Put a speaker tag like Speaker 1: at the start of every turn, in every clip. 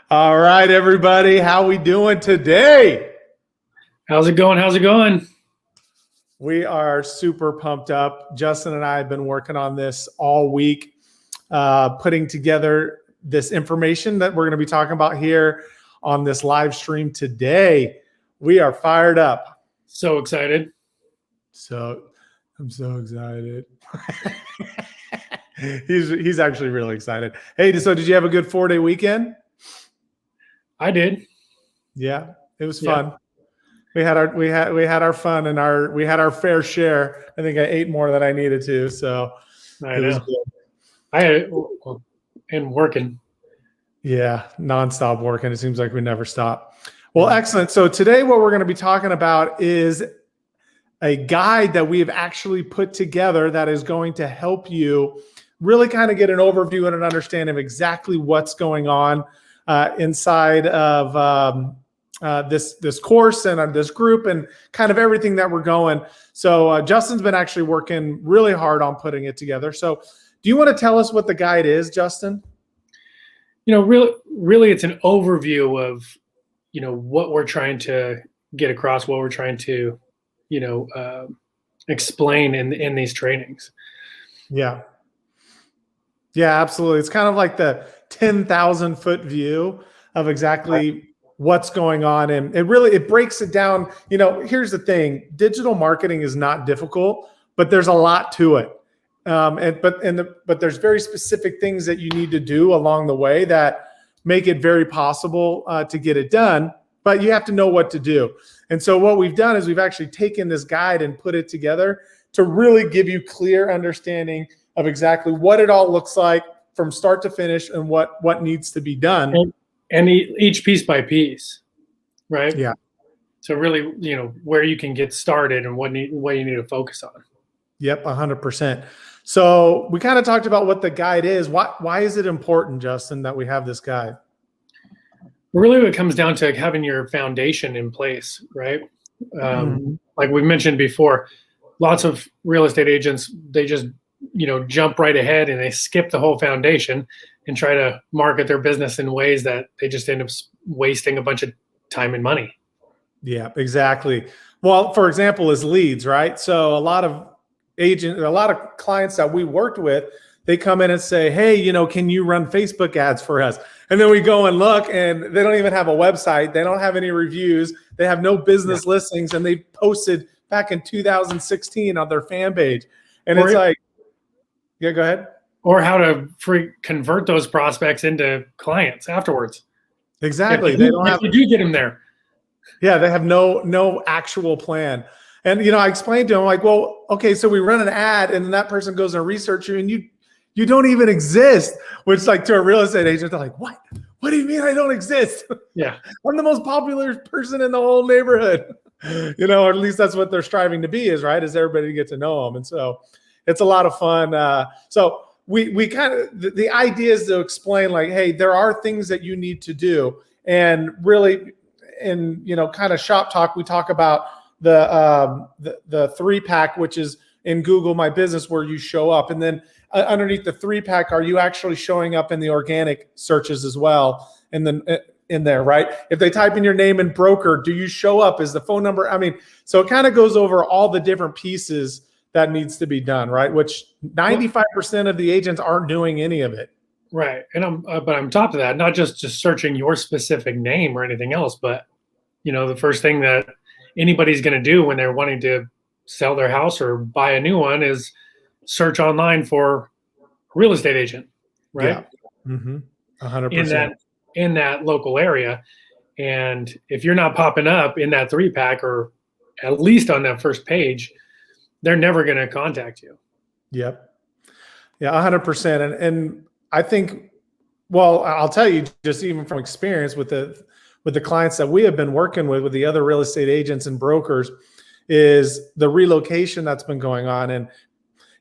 Speaker 1: All right, everybody, how we doing today?
Speaker 2: How's it going? How's it going?
Speaker 1: We are super pumped up. Justin and I have been working on this all week, putting together this information that we're going to be talking about here on this live stream today. We are fired up.
Speaker 2: So excited.
Speaker 1: I'm so excited. He's actually really excited. Hey, so did you have a good 4-day weekend?
Speaker 2: I did.
Speaker 1: Yeah, it was fun. We had our fun and we had our fair share. I think I ate more than I needed to, so
Speaker 2: it was good. I had and working.
Speaker 1: Yeah, nonstop working. It seems like we never stop. Well, excellent. So today what we're going to be talking about is a guide that we have actually put together that is going to help you really kind of get an overview and an understanding of exactly what's going on inside of this course and this group and kind of everything that we're going. So Justin's been actually working really hard on putting it together. So do you want to tell us what the guide is, Justin?
Speaker 2: Really it's an overview of, what we're trying to get across, what we're trying to, explain in these trainings.
Speaker 1: Yeah. Yeah, absolutely. It's kind of like the 10,000 foot view of exactly what's going on. And it breaks it down. Here's the thing. Digital marketing is not difficult, but there's a lot to it. But there's very specific things that you need to do along the way that make it very possible to get it done, but you have to know what to do. And so what we've done is we've actually taken this guide and put it together to really give you clear understanding of exactly what it all looks like from start to finish and what needs to be done.
Speaker 2: And each piece by piece, right?
Speaker 1: Yeah.
Speaker 2: So really, where you can get started and what you need to focus on.
Speaker 1: Yep, 100%. So we kind of talked about what the guide is. Why is it important, Justin, that we have this guide?
Speaker 2: Really, it comes down to having your foundation in place, right? Like we mentioned before, lots of real estate agents, they just jump right ahead and they skip the whole foundation and try to market their business in ways that they just end up wasting a bunch of time and money.
Speaker 1: Yeah, exactly. Well, for example, is leads, right? So a lot of clients that we worked with, they come in and say, hey, can you run Facebook ads for us? And then we go and look and they don't even have a website. They don't have any reviews. They have no business listings, and they posted back in 2016 on their fan page. And it's like, yeah, go ahead.
Speaker 2: Or how to convert those prospects into clients afterwards.
Speaker 1: Exactly.
Speaker 2: They don't have. You do get them there.
Speaker 1: Yeah, they have no actual plan. And I explained to them, like, well, okay, so we run an ad, and then that person goes and research you, and you don't even exist. Which, like, to a real estate agent, they're like, what? What do you mean I don't exist?
Speaker 2: Yeah, I'm
Speaker 1: the most popular person in the whole neighborhood. Or at least that's what they're striving to be, is everybody to get to know them. And so it's a lot of fun. So we kind of, the idea is to explain, like, hey, there are things that you need to do. And really, in kind of shop talk, we talk about the 3-pack, which is in Google My Business, where you show up. And then underneath the 3-pack, are you actually showing up in the organic searches as well? And then in there, right? If they type in your name and broker, do you show up? Is the phone number? So it kind of goes over all the different pieces that needs to be done, right? Which 95% of the agents aren't doing any of it.
Speaker 2: Right. And but on top of that, not just searching your specific name or anything else, but the first thing that anybody's going to do when they're wanting to sell their house or buy a new one is search online for real estate agent, right?
Speaker 1: Yeah. 100%.
Speaker 2: In that local area. And if you're not popping up in that 3-pack or at least on that first page, they're never going to contact you.
Speaker 1: Yep. Yeah, 100%. And I think, well, I'll tell you, just even from experience with the clients that we have been working with the other real estate agents and brokers, is the relocation that's been going on. And,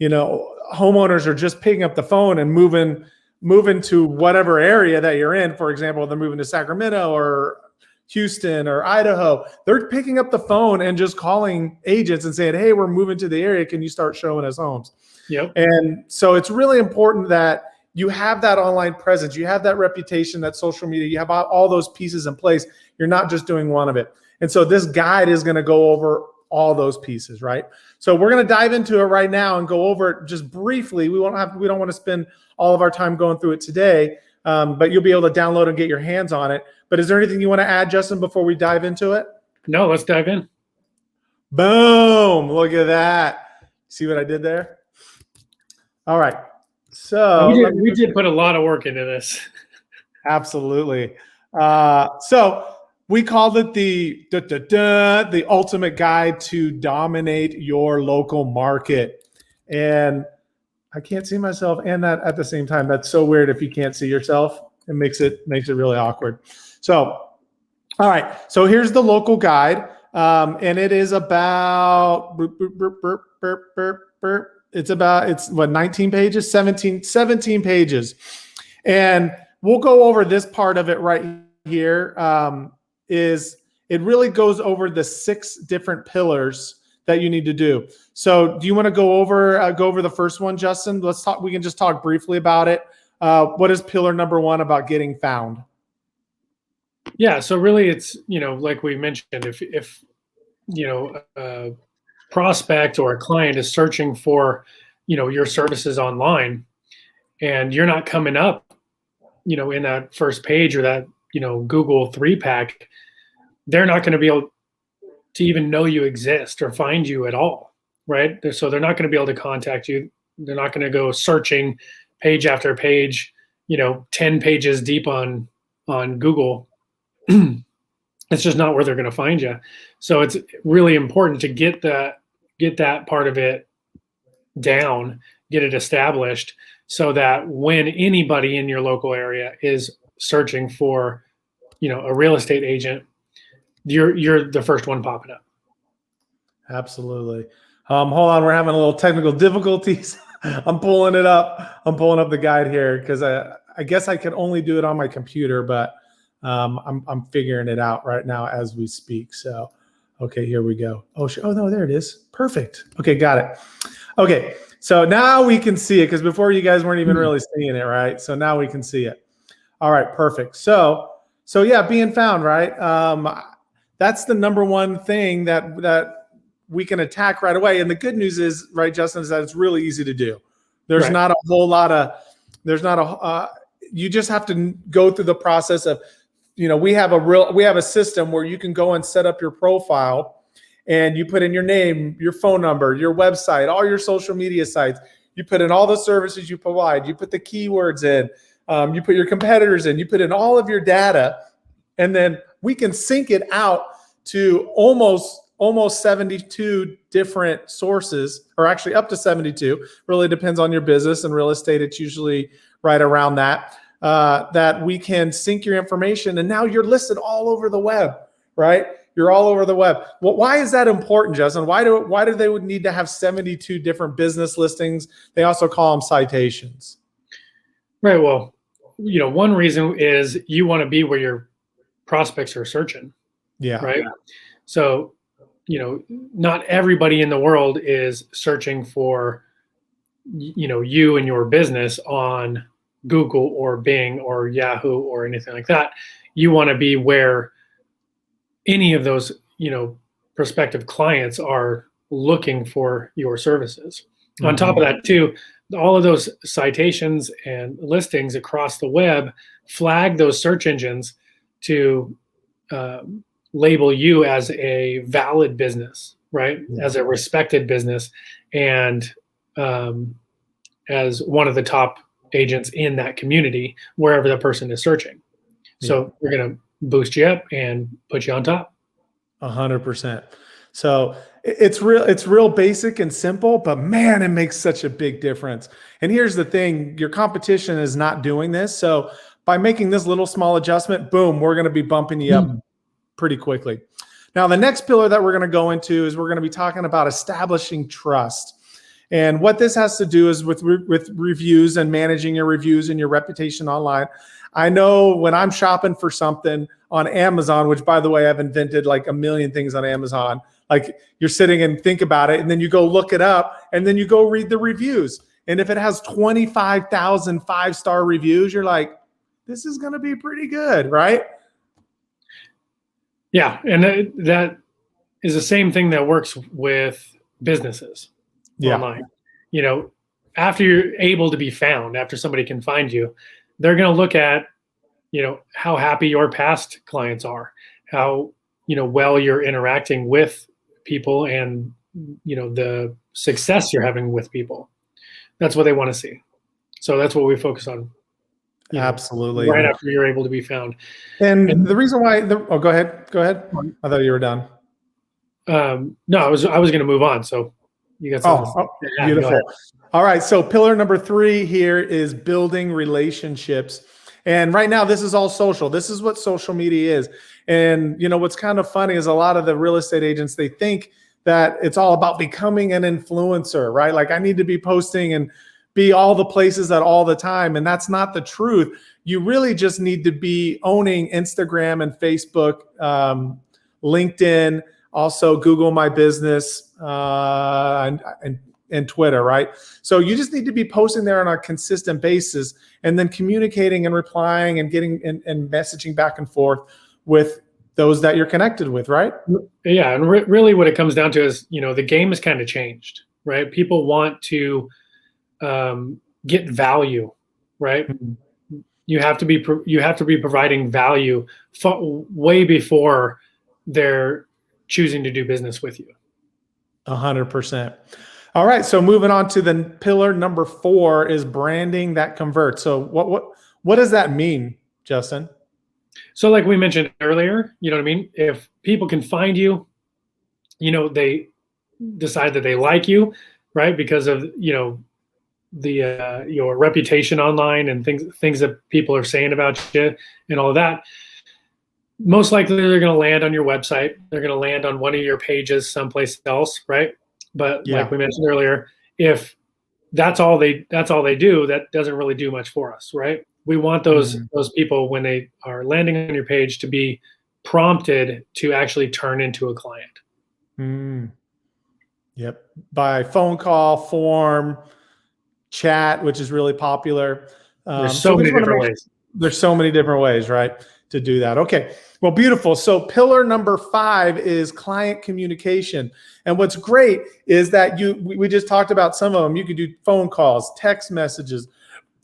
Speaker 1: homeowners are just picking up the phone and moving to whatever area that you're in. For example, they're moving to Sacramento or Houston or Idaho. They're picking up the phone and just calling agents and saying, hey, we're moving to the area. Can you start showing us homes?
Speaker 2: Yep.
Speaker 1: And so it's really important that you have that online presence, you have that reputation, that social media, you have all those pieces in place. You're not just doing one of it. And so this guide is going to go over all those pieces, right? So we're going to dive into it right now and go over it just briefly. We don't want to spend all of our time going through it today, but you'll be able to download and get your hands on it. But is there anything you want to add, Justin, before we dive into it?
Speaker 2: No, let's dive in.
Speaker 1: Boom. Look at that. See what I did there? All right. So
Speaker 2: we did put a lot of work into this.
Speaker 1: Absolutely. So we called it the ultimate guide to dominate your local market. And I can't see myself and that at the same time. That's so weird if you can't see yourself. It makes it really awkward. So, all right. So here's the local guide. And it is about it's what, 19 pages, 17 pages. And we'll go over this part of it right here. Is it really goes over the 6 different pillars that you need to do. So do you want to go over the first one, Justin? Let's talk. We can just talk briefly about it. What is pillar number 1 about getting found?
Speaker 2: Yeah. So really it's, like we mentioned, if a prospect or a client is searching for, your services online and you're not coming up, in that first page or that, Google 3-pack, they're not going to be able to even know you exist or find you at all, right? So they're not going to be able to contact you. They're not going to go searching page after page, 10 pages deep on Google. It's just not where they're going to find you. So it's really important to get that part of it down, get it established, so that when anybody in your local area is searching for, a real estate agent, you're the first one popping up.
Speaker 1: Absolutely. Hold on, we're having a little technical difficulties. I'm pulling it up. I'm pulling up the guide here because I guess I could only do it on my computer, but I'm figuring it out right now as we speak. So, okay, here we go. Oh no, there it is. Perfect. Okay, got it. Okay, so now we can see it because before you guys weren't even really seeing it, right? So now we can see it. All right, perfect. So yeah, being found, right? That's the number one thing that we can attack right away. And the good news is, right, Justin, is that it's really easy to do. There's
Speaker 2: right.
Speaker 1: not a whole lot of, you just have to go through the process of, we have a system where you can go and set up your profile and you put in your name, your phone number, your website, all your social media sites. You put in all the services you provide. You put the keywords in, you put your competitors in, you put in all of your data, and then we can sync it out to almost 72 different sources, or actually up to 72. Really depends on your business. And real estate, it's usually right around that. That we can sync your information, and now you're listed all over the web, right? You're all over the web. Well, why is that important, Justin? Why do they would need to have 72 different business listings? They also call them citations.
Speaker 2: Right. Well, one reason is you want to be where your prospects are searching.
Speaker 1: Yeah.
Speaker 2: Right. So, not everybody in the world is searching for, you and your business on Google or Bing or Yahoo or anything like that. You want to be where any of those, prospective clients are looking for your services. Mm-hmm. On top of that too, all of those citations and listings across the web flag those search engines to label you as a valid business, right? Mm-hmm. As a respected business, and as one of the top agents in that community, wherever that person is searching. So we're going to boost you up and put you on top.
Speaker 1: 100%. So it's real basic and simple, but man, it makes such a big difference. And here's the thing, your competition is not doing this. So by making this little small adjustment, boom, we're going to be bumping you up pretty quickly. Now, the next pillar that we're going to go into is we're going to be talking about establishing trust. And what this has to do is with reviews and managing your reviews and your reputation online. I know when I'm shopping for something on Amazon, which by the way, I've invented like a million things on Amazon. Like you're sitting and think about it, and then you go look it up, and then you go read the reviews. And if it has 25,000 5-star reviews, you're like, this is going to be pretty good, right?
Speaker 2: Yeah. And that is the same thing that works with businesses online. After you're able to be found, after somebody can find you, they're going to look at, how happy your past clients are, how, well you're interacting with people, and, the success you're having with people. That's what they want to see. So that's what we focus on.
Speaker 1: Absolutely.
Speaker 2: Right after you're able to be found.
Speaker 1: And the reason why, go ahead. I thought you were done.
Speaker 2: No, I was going to move on. So you got something.
Speaker 1: Beautiful. All right. So pillar number 3 here is building relationships. And right now, this is all social. This is what social media is. And, what's kind of funny is a lot of the real estate agents, they think that it's all about becoming an influencer, right? Like I need to be posting and be all the places at all the time. And that's not the truth. You really just need to be owning Instagram and Facebook, LinkedIn, also Google My Business, and Twitter, right? So you just need to be posting there on a consistent basis, and then communicating and replying and getting and messaging back and forth with those that you're connected with, right?
Speaker 2: Yeah, and really what it comes down to is, the game has kind of changed, right? People want to get value, right? Mm-hmm. You have to be providing value way before they're choosing to do business with you.
Speaker 1: 100%. All right. So moving on to the pillar number 4 is branding that converts. So what does that mean, Justin?
Speaker 2: So like we mentioned earlier, you know what I mean? If people can find you, they decide that they like you, right? Because of, your reputation online and things that people are saying about you and all of that. Most likely they're going to land on your website. They're going to land on one of your pages someplace else, right? But like we mentioned earlier, if that's all they do, that doesn't really do much for us, right? We want those people, when they are landing on your page, to be prompted to actually turn into a client.
Speaker 1: Yep. By phone call, form, chat, which is really popular.
Speaker 2: There's so many different ways.
Speaker 1: There's so many different ways, right, to do that. Okay. Well, beautiful. So pillar number 5 is client communication. And what's great is that we just talked about some of them. You can do phone calls, text messages.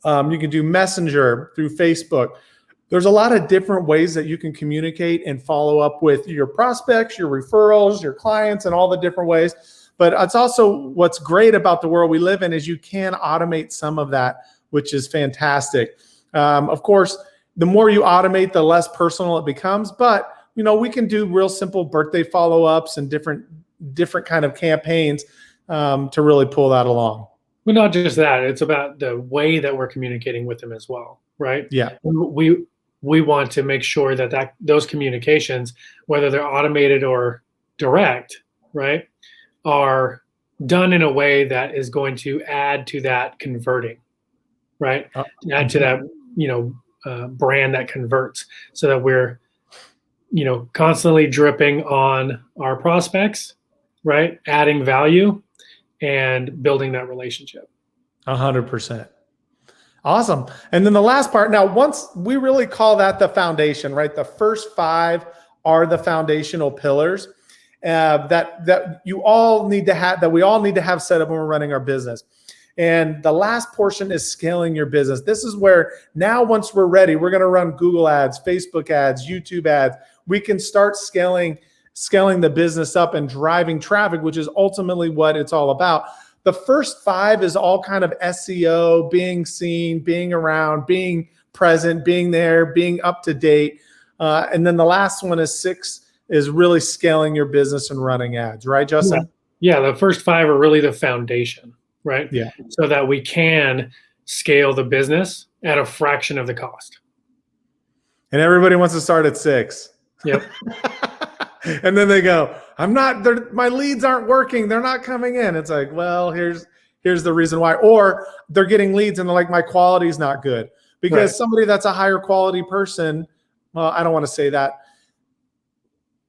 Speaker 1: You can do Messenger through Facebook. There's a lot of different ways that you can communicate and follow up with your prospects, your referrals, your clients, and all the different ways. But it's also what's great about the world we live in is you can automate some of that, which is fantastic. Of course, the more you automate, the less personal it becomes. But, we can do real simple birthday follow-ups and different kind of campaigns to really pull that along.
Speaker 2: Well, not just that. It's about the way that we're communicating with them as well, right?
Speaker 1: Yeah.
Speaker 2: We want to make sure that those communications, whether they're automated or direct, right, are done in a way that is going to add to that converting, right? Add to that, brand that converts, so that we're, constantly dripping on our prospects, right? Adding value and building that relationship.
Speaker 1: 100%. Awesome. And then the last part, now, once we really call that the foundation, right? The first 5 are the foundational pillars that you all need to have, that we all need to have set up when we're running our business. And the last portion is scaling your business. This is where now, once we're ready, we're going to run Google ads, Facebook ads, YouTube ads. We can start scaling the business up and driving traffic, which is ultimately what it's all about. The first 5 is all kind of SEO, being seen, being around, being present, being there, being up to date. And then the last one is 6 is really scaling your business and running ads, right, Justin?
Speaker 2: Yeah, the first 5 are really the foundation, right?
Speaker 1: Yeah.
Speaker 2: So that we can scale the business at a fraction of the cost.
Speaker 1: And everybody wants to start at 6.
Speaker 2: Yep.
Speaker 1: And then they go, my leads aren't working. They're not coming in. It's like, well, here's the reason why. Or they're getting leads and they're like, my quality is not good. Because somebody that's a higher quality person, well, I don't want to say that.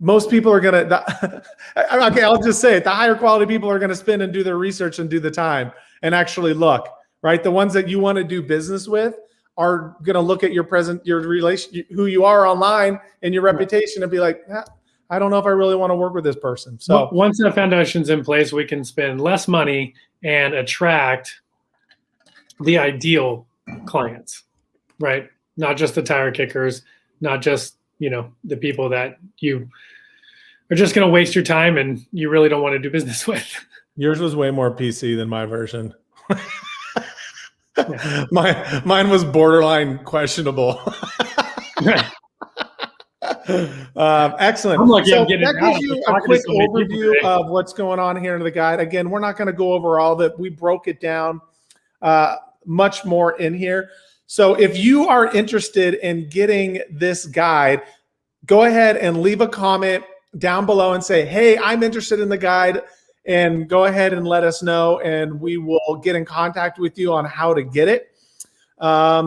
Speaker 1: Most people are going to, okay, I'll just say it. The higher quality people are going to spend and do their research and do the time and actually look. right? The ones that you want to do business with are going to look at your relation, who you are online and your reputation and be like, I don't know if I really want to work with this person. So
Speaker 2: once that foundation's in place, we can spend less money and attract the ideal clients, right? Not just the tire kickers, not just, the people that you are just going to waste your time and you really don't want to do business with.
Speaker 1: Yours was way more PC than my version. Mine was borderline questionable. Excellent.
Speaker 2: I'm lucky
Speaker 1: so
Speaker 2: I'm getting
Speaker 1: that gives you a quick overview of what's going on here in the guide. Again, we're not going to go over all of it. We broke it down much more in here. So if you are interested in getting this guide, go ahead and leave a comment down below and say, hey, I'm interested in the guide, and go ahead and let us know, and we will get in contact with you on how to get it. Are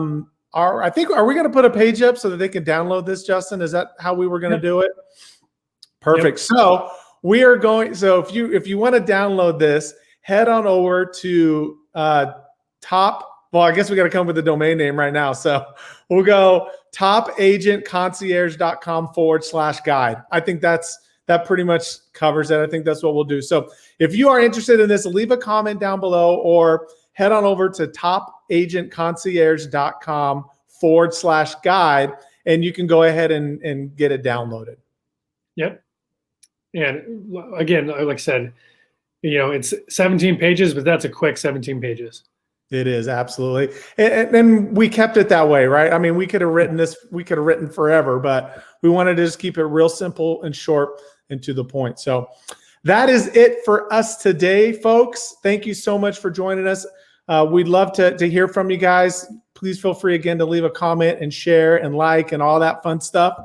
Speaker 1: we going to put a page up so that they can download this, Justin? Is that how we were going to do it? Perfect. Yep. So we are going. So if you want to download this, head on over to top. Well, I guess we got to come up with a domain name right now. So we'll go topagentconcierge.com/guide. I think that pretty much covers it. I think that's what we'll do. So if you are interested in this, leave a comment down below or head on over to topagentconcierge.com/guide, and you can go ahead and get it downloaded.
Speaker 2: Yep. And again, like I said, it's 17 pages, but that's a quick 17 pages.
Speaker 1: It is, absolutely. And we kept it that way, right? I mean, we could have written this, we could have written forever, but we wanted to just keep it real simple and short and to the point. So that is it for us today, folks. Thank you so much for joining us. We'd love to hear from you guys. Please feel free again to leave a comment and share and like and all that fun stuff.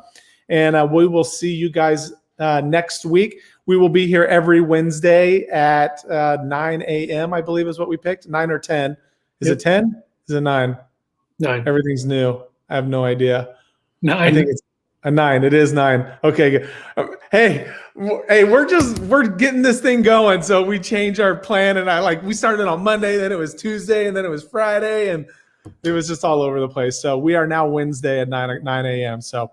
Speaker 1: And we will see you guys next week. We will be here every Wednesday at 9 a.m., I believe is what we picked, 9 or 10. Is it 10? Is it 9?
Speaker 2: 9.
Speaker 1: Everything's new. I have no idea.
Speaker 2: 9.
Speaker 1: I think it's a 9. It is 9. Okay. Good. Hey, we're getting this thing going. So we changed our plan, and we started on Monday, then it was Tuesday, and then it was Friday, and it was just all over the place. So we are now Wednesday at 9 a.m. So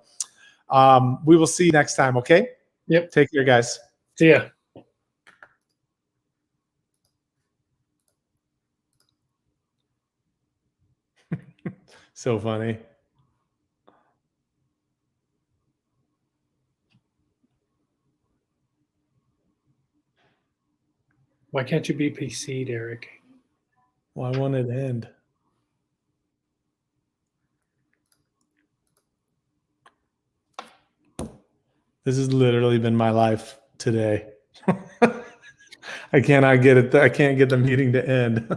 Speaker 1: we will see you next time. Okay.
Speaker 2: Yep.
Speaker 1: Take care, guys.
Speaker 2: See ya.
Speaker 1: So funny.
Speaker 2: Why can't you be PC'd, Eric?
Speaker 1: Why won't it end? This has literally been my life today. I cannot get it. I can't get the meeting to end.